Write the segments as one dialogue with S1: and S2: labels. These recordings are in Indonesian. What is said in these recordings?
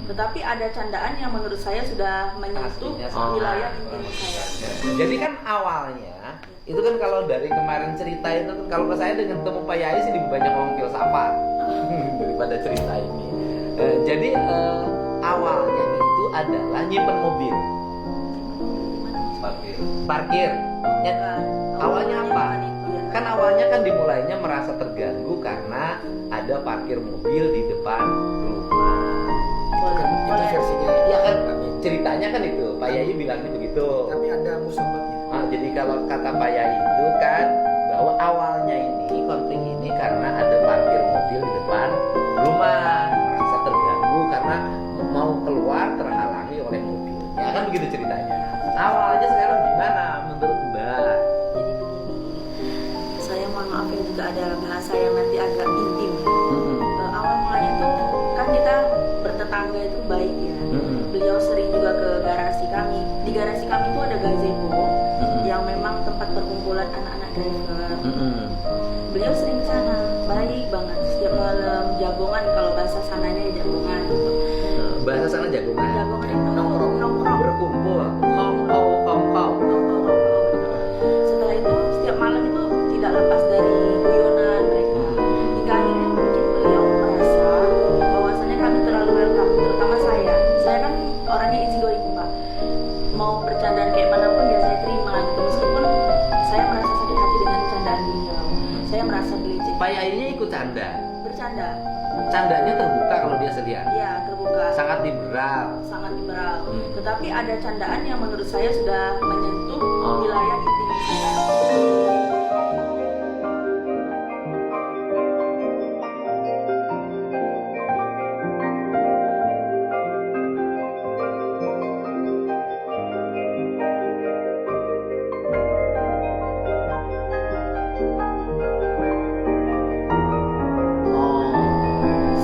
S1: Tetapi ada candaan yang menurut saya sudah menyentuh wilayah intim saya.
S2: Jadi kan awalnya itu kan kalau dari kemarin cerita itu kan kalau ke saya dengan temu Pak Yai sih lebih banyak ngomong filsafat daripada cerita ini. Jadi awalnya itu adalah nyimpen mobil, parkir. Ya, awalnya apa? Kan awalnya kan dimulainya merasa terganggu karena ada parkir mobil di depan rumah.
S3: Itu versinya.
S2: Ya kan ceritanya kan itu Pak Yai bilangnya begitu.
S3: Tapi ada musababnya.
S2: Jadi kalau kata Pak Yai itu kan bahwa awalnya ini konflik ini karena ada parkir mobil di depan rumah, merasa terganggu karena mau keluar terhalangi oleh mobilnya, kan begitu ceritanya. Awalnya sekarang gimana menurut Mbak?
S1: Jadi begini, saya mohon maaf ya jika ada bahasa yang nanti agak intim ya. Awal mulanya itu kan kita bertetangga itu baik ya. Beliau sering juga ke garasi kami. Di garasi kami itu ada gazebo yang memang tempat perkumpulan anak-anak driver. Beliau sering ke sana, baik banget. Setiap malam jagongan, kalau bahasa sananya ya jagongan gitu.
S2: Bahasa sana jagongan.
S1: Jagongan itu nongkrong.
S2: Berkumpul. Kong.
S1: Setelah itu setiap malam itu tidak lepas dari guyonan mereka. Hingga akhirnya mungkin beliau merasa bahwasannya kami terlalu welcome, terutama saya. Saya kan orangnya easy going Pak. Mau bercandaan kayak manapun ya saya terima gitu. Meskipun saya merasa sakit hati dengan candaan beliau. Saya merasa gelicik.
S2: Pak Yainya ikut canda.
S1: Bercanda.
S2: Candanya terbuka kalau dia sedia.
S1: Iya, terbuka.
S2: Sangat liberal.
S1: Sangat liberal. Tetapi ada candaan yang menurut saya sudah menyentuh wilayah intim saya.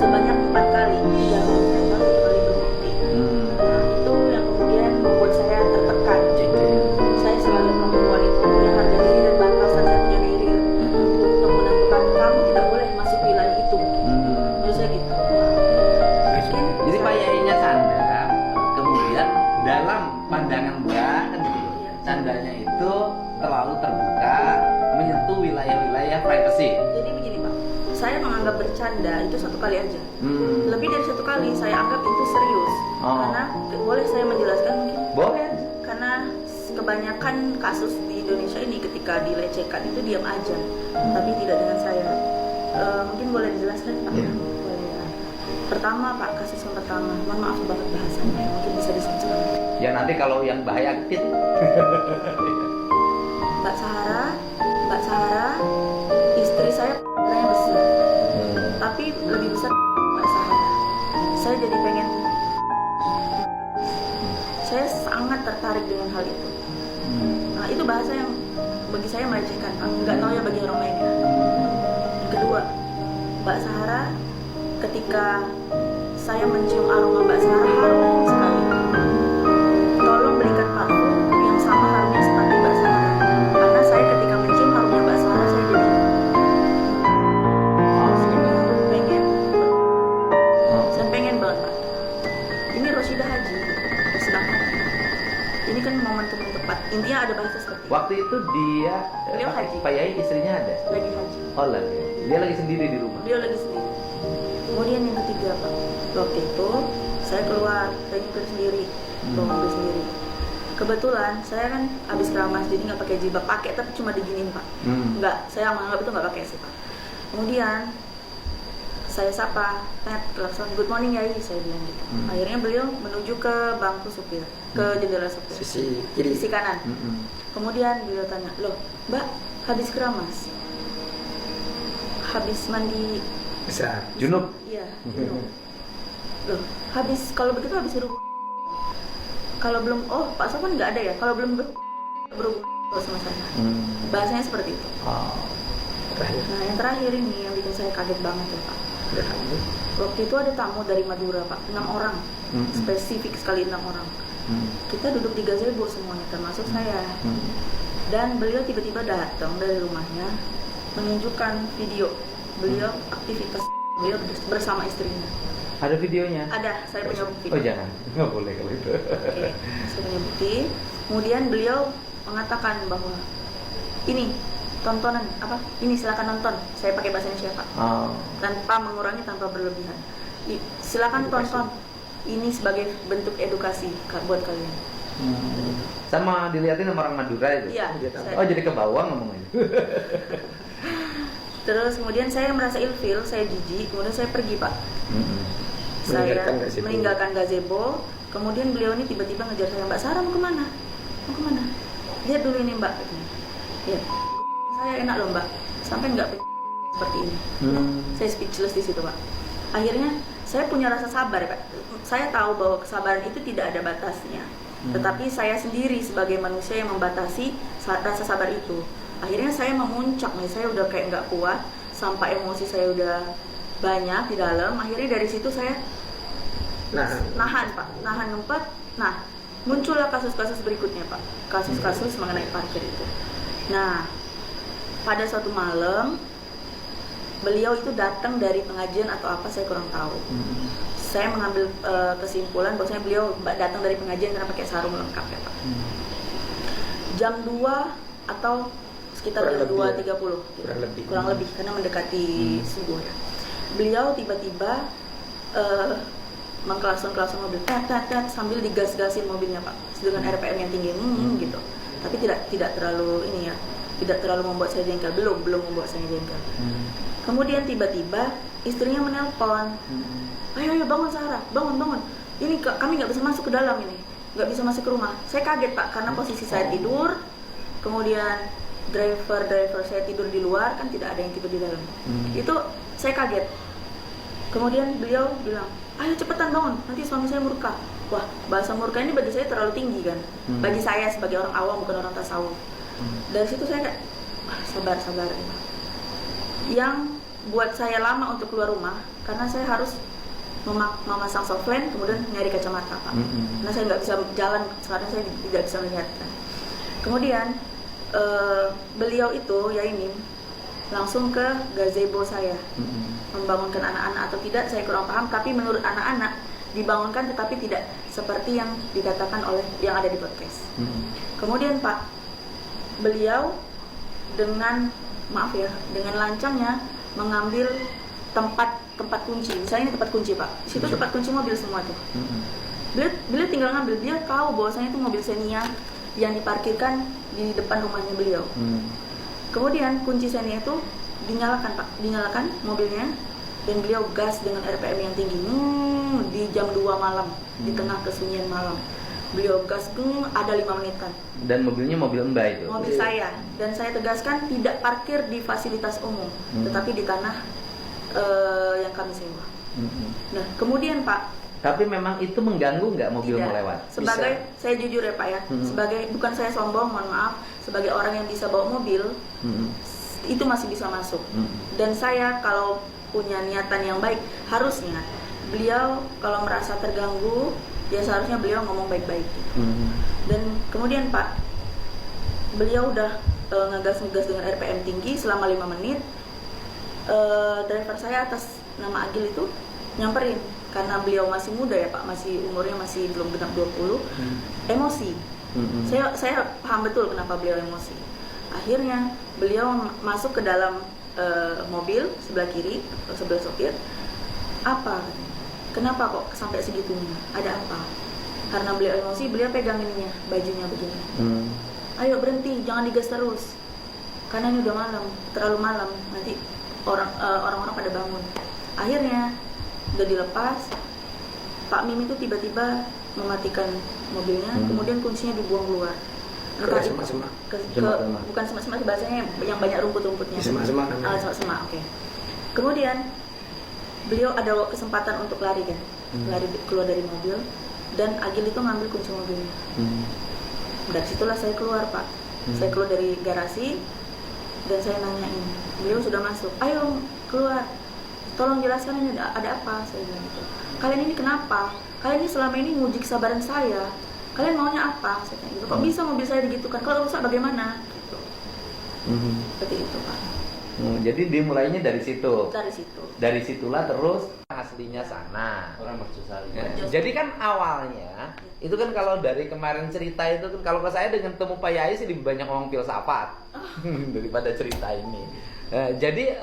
S1: Sebanyak 4 kali, 3 November, 1 kali berbukti. Nah, itu yang kemudian membuat saya tertekan. Saya sebagai perempuan itu punya harga diri dan batasan saya punya diri untuk menentukan kamu tidak boleh masuk wilayah itu. Menurut saya gitu. Mungkin
S2: Jadi Pak Yainya canda, kemudian dalam pandangan Mbak kan gitu, candanya itu terlalu terbuka, menyentuh wilayah-wilayah privasi.
S1: jadi begini Pak, saya menganggap bercanda itu 1 kali aja. Lebih dari 1 kali saya anggap itu serius. Karena boleh saya menjelaskan mungkin?
S2: Boleh.
S1: Karena kebanyakan kasus di Indonesia ini ketika dilecehkan itu diam aja, tapi tidak dengan saya. Mungkin boleh dijelaskan Pak?
S2: Iya.
S1: Boleh ya. Pertama Pak, kasus yang pertama, mohon maaf banget bahasanya, mungkin bisa disensor.
S2: Ya nanti kalau yang bahaya kecil.
S1: Mbak Sahara, istri saya orangnya besar, tapi lebih besar Mbak Sahara. Saya jadi pengen, saya sangat tertarik dengan hal itu. Nah, itu bahasa yang bagi saya melecehkan, nggak tahu ya bagi orang lain ya. Yang kedua, Mbak Sahara, ketika saya mencium aroma Mbak Sahara harum sekali. Tolong berikan parfum yang sama harumnya seperti Mbak Sahara. Karena saya ketika mencium harumnya Mbak Sahara, saya jadi pengen banget Pak. Ini Rosida Haji, sedang ini kan momentum yang tepat. Intinya ada bahasa seperti itu.
S2: Waktu itu dia
S1: Beliau haji.
S2: Pak Yai istrinya ada.
S1: Lagi haji.
S2: Oh lagi. Dia lagi sendiri di rumah.
S1: Beliau lagi sendiri. Kemudian yang ketiga Pak, waktu itu saya keluar, saya nyupir sendiri, bawa mobil sendiri. Kebetulan saya kan habis keramas, jadi nggak pakai jilbab, pakai tapi cuma diginiin Pak. Nggak, saya menganggap itu nggak pakai sih Pak. Kemudian saya sapa, klakson, good morning Yai, saya bilang gitu. Akhirnya beliau menuju ke bangku supir, ke jendela supir, sisi kanan. Kemudian beliau tanya, loh Mbak, habis keramas? Habis mandi
S3: Besar.
S2: Junub.
S1: Iya, junub. Loh, habis kalau begitu habis berhubung. Kalau belum, oh Pak Sofwan nggak ada ya. Kalau belum berhubung sama saya. Bahasanya seperti itu.
S3: Terakhir.
S1: Nah yang terakhir ini yang bikin saya kaget banget ya Pak. Waktu itu ada tamu dari Madura Pak, 6 orang, spesifik sekali 6 orang. Kita duduk di gazebo semuanya, termasuk saya. Dan beliau tiba-tiba datang dari rumahnya, menunjukkan video beliau aktivitas beliau bersama istrinya.
S2: Ada videonya?
S1: Ada, saya punya bukti.
S2: Oh jangan, nggak boleh kalau itu.
S1: Oke, saya punya bukti. Kemudian beliau mengatakan bahwa ini tontonan apa? Ini silakan nonton. Saya pakai bahasa Indonesia Pak,
S2: Oh.
S1: tanpa mengurangi, tanpa berlebihan. Silakan
S3: Edukasi.
S1: tonton. Ini sebagai bentuk edukasi buat kalian.
S2: Sama dilihatin sama orang Madura itu?
S1: Iya.
S2: Oh jadi ke bawah ngomongnya?
S1: Terus kemudian saya merasa ilfil, saya jijik, kemudian saya pergi Pak. Saya
S3: Meninggalkan gazebo.
S1: meninggalkan gazebo. Kemudian beliau ini tiba-tiba ngejar saya, Mbak Sarah mau kemana? Mau kemana? Lihat dulu ini Mbak. Katanya. Lihat. Saya enak loh Mbak. Sampai nggak seperti ini. Saya speechless di situ Pak. Akhirnya saya punya rasa sabar Pak. Saya tahu bahwa kesabaran itu tidak ada batasnya. Tetapi saya sendiri sebagai manusia yang membatasi rasa sabar itu. Akhirnya saya memuncak nih, saya udah kayak nggak kuat, sampai emosi saya udah banyak di dalam. Akhirnya dari situ saya nahan Pak, nahan ngempet. Nah, muncullah kasus-kasus berikutnya Pak, kasus-kasus mengenai parkir itu. Nah, pada suatu malam beliau itu datang dari pengajian atau apa saya kurang tahu. Saya mengambil kesimpulan bahwasanya beliau datang dari pengajian karena pakai sarung lengkap ya Pak. Jam 2 atau sekitar jam 2.30 kurang lebih karena mendekati subuh ya. Beliau tiba-tiba mengkelakson mobil, sambil digas-gasin mobilnya Pak, dengan RPM yang tinggi gitu. Tapi tidak terlalu ini ya, tidak terlalu membuat saya jengkel, belum membuat saya jengkel. Kemudian tiba-tiba istrinya menelpon, ayo bangun Sarah, bangun. Ini kami nggak bisa masuk ke dalam ini, nggak bisa masuk ke rumah. Saya kaget Pak karena posisi saya tidur, kemudian driver saya tidur di luar, kan tidak ada yang tidur di dalam. Itu saya kaget. Kemudian beliau bilang, ayo cepetan bangun, nanti suami saya murka. Wah, bahasa murka ini bagi saya terlalu tinggi kan. Bagi saya sebagai orang awam, bukan orang tasawuf. Dari situ saya kayak sabar. Yang buat saya lama untuk keluar rumah karena saya harus memasang softline, kemudian nyari kacamata Pak. Karena saya nggak bisa jalan, sekarang saya tidak bisa melihat kan. Kemudian beliau itu ya ini langsung ke gazebo saya, membangunkan anak-anak atau tidak saya kurang paham, tapi menurut anak-anak dibangunkan tetapi tidak seperti yang dikatakan oleh yang ada di podcast. Kemudian Pak, beliau dengan dengan lancangnya mengambil tempat kunci, misalnya ini tempat kunci Pak, di situ tempat kunci mobil semua tuh. Beliau tinggal ngambil, dia tahu bahwasanya itu mobil Xenia yang diparkirkan di depan rumahnya beliau. Kemudian kunci Xenia itu dinyalakan Pak, dinyalakan mobilnya, dan beliau gas dengan RPM yang tinggi di jam 2 malam, di tengah kesunyian malam. Beliau gas ada 5 menitan.
S2: Dan mobilnya mobil Mbak itu?
S1: Mobil saya, dan saya tegaskan tidak parkir di fasilitas umum, tetapi di tanah yang kami sewa. Nah, kemudian Pak,
S2: tapi memang itu mengganggu nggak mobil mau lewat?
S1: Sebagai, saya jujur ya Pak ya, sebagai, bukan saya sombong, mohon maaf, sebagai orang yang bisa bawa mobil, itu masih bisa masuk. Dan saya kalau punya niatan yang baik, harusnya beliau kalau merasa terganggu, ya seharusnya beliau ngomong baik-baik. Dan kemudian Pak, beliau udah ngegas dengan RPM tinggi selama 5 menit. Driver saya atas nama Agil itu nyamperin, karena beliau masih muda ya Pak, masih umurnya masih belum genap 20, emosi. Saya paham betul kenapa beliau emosi. Akhirnya beliau masuk ke dalam mobil sebelah kiri, sebelah sopir. Apa? Kenapa kok sampai segitunya? Ada apa? Karena beliau emosi, beliau pegang ininya, bajunya begini. Ayo berhenti, jangan digas terus. Karena ini udah malam, terlalu malam, nanti orang-orang pada bangun. Akhirnya udah dilepas, Pak Mim itu tiba-tiba mematikan mobilnya, kemudian kuncinya dibuang keluar.
S3: Ke semak-semak.
S1: Bukan semak-semak, bahasanya yang banyak rumput-rumputnya.
S3: Semak-semak namanya.
S1: Semak-semak, oke. Kemudian beliau ada kesempatan untuk lari kan, lari keluar dari mobil, dan Agil itu ngambil kunci mobilnya. Dari situlah saya keluar Pak. Saya keluar dari garasi dan saya nanyain, beliau sudah masuk, ayo keluar, tolong jelaskan ini ada apa, saya bilang gitu. Kalian ini kenapa? Kalian ini selama ini nguji kesabaran saya, kalian maunya apa? Saya tanya gitu. Kok bisa mobil saya digitukan? Kalau rusak bagaimana? Gitu. Seperti itu Pak.
S2: Jadi dimulainya dari situ.
S1: Dari situ.
S2: Dari situlah terus aslinya sana.
S3: Orang mercusuar.
S2: Ya, jadi kan awalnya itu kan kalau dari kemarin cerita itu kan kalau ke saya dengan temu Pak Yai sih lebih banyak ngomong filsafat daripada cerita ini. Jadi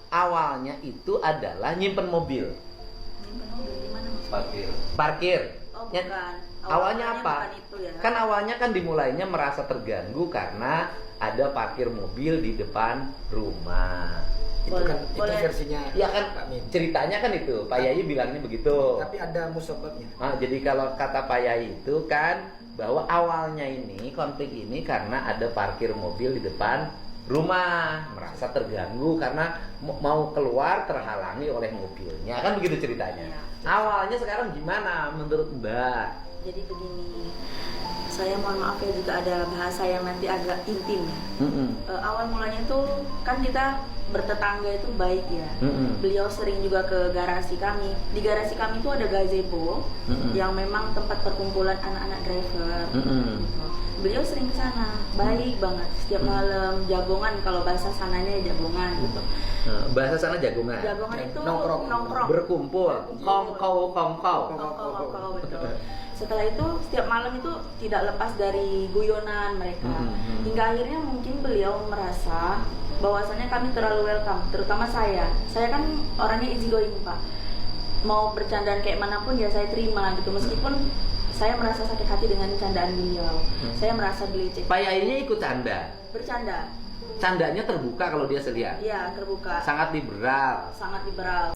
S2: awalnya itu adalah nyimpen mobil,
S1: Nyimpen mobil di mana Mas?
S3: Parkir.
S2: parkir.
S1: Oh,
S2: Ya,
S1: bukan.
S2: awalnya apa?
S1: Bukan itu ya.
S2: Kan awalnya kan dimulainya merasa terganggu karena ada parkir mobil di depan rumah.
S3: Itu kan
S1: Boleh.
S3: itu versinya.
S2: Ya kan
S3: Kak Min.
S2: ceritanya kan itu Pak Yai bilangnya begitu.
S3: Tapi ada musababnya.
S2: Jadi kalau kata Pak Yai itu kan bahwa awalnya ini konflik ini karena ada parkir mobil di depan rumah, merasa terganggu karena mau keluar terhalangi oleh mobilnya, kan begitu ceritanya.
S1: Iya.
S2: Awalnya sekarang gimana menurut Mbak?
S1: Jadi begini, saya mohon maaf ya jika ada bahasa yang nanti agak intim ya. Awal mulanya tuh kan kita bertetangga itu baik ya. Beliau sering juga ke garasi kami. Di garasi kami itu ada gazebo yang memang tempat perkumpulan anak-anak driver. Gitu. Beliau sering ke sana, baik banget. Setiap malam jagongan, kalau bahasa sananya jagongan gitu.
S2: Bahasa sana jagongan.
S1: Jagongan itu
S3: Nongkrong.
S2: Berkumpul, kongkow.
S1: Kongkow, betul. Setelah itu setiap malam itu tidak lepas dari guyonan mereka. Hingga akhirnya mungkin beliau merasa bahwasannya kami terlalu welcome, terutama saya. Saya kan orangnya easy going, Pak. Mau bercandaan kayak manapun ya saya terima gitu, meskipun saya merasa sakit hati dengan candaan beliau. Saya merasa dilecehkan.
S2: Pak Yainya ikut canda.
S1: Bercanda.
S2: Candanya terbuka kalau dia selihat.
S1: Iya, terbuka.
S2: Sangat liberal.
S1: Sangat liberal.